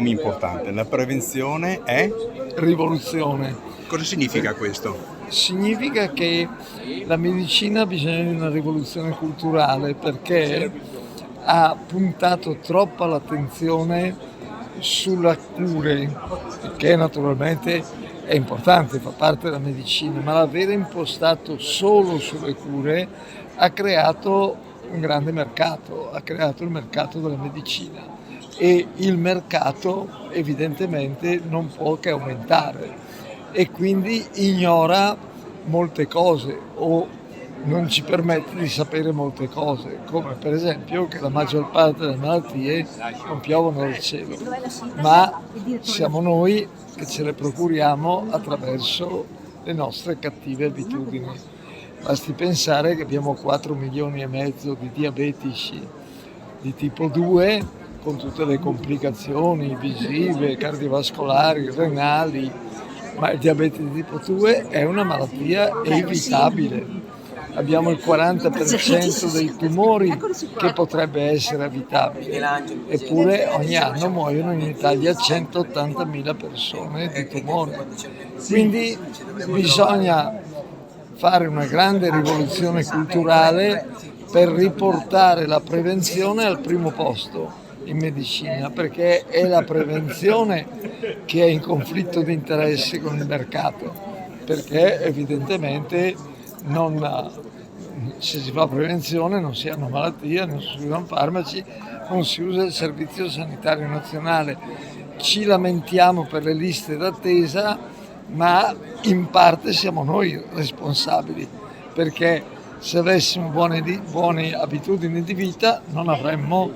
tema importante. La prevenzione è? Rivoluzione. Cosa significa questo? Significa che la medicina ha bisogno di una rivoluzione culturale perché ha puntato troppa l'attenzione sulla cure, che naturalmente è importante, fa parte della medicina, ma l'aver impostato solo sulle cure ha creato un grande mercato, ha creato il mercato della medicina e il mercato evidentemente non può che aumentare e quindi ignora molte cose o non ci permette di sapere molte cose, come per esempio che la maggior parte delle malattie non piovono dal cielo, ma siamo noi che ce le procuriamo attraverso le nostre cattive abitudini. Basti pensare che abbiamo 4 milioni e mezzo di diabetici di tipo 2 con tutte le complicazioni visive, cardiovascolari, renali, ma il diabete di tipo 2 è una malattia evitabile. Abbiamo il 40% dei tumori che potrebbe essere evitabile, eppure ogni anno muoiono in Italia 180.000 persone di tumore. Quindi bisogna fare una grande rivoluzione culturale per riportare la prevenzione al primo posto in medicina, perché è la prevenzione che è in conflitto di interessi con il mercato, perché evidentemente se si fa prevenzione non si hanno malattie, non si usano farmaci, non si usa il Servizio Sanitario Nazionale. Ci lamentiamo per le liste d'attesa, ma in parte siamo noi responsabili, perché se avessimo buone abitudini di vita non avremmo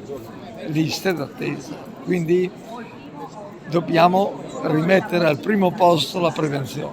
liste d'attesa. Quindi dobbiamo rimettere al primo posto la prevenzione.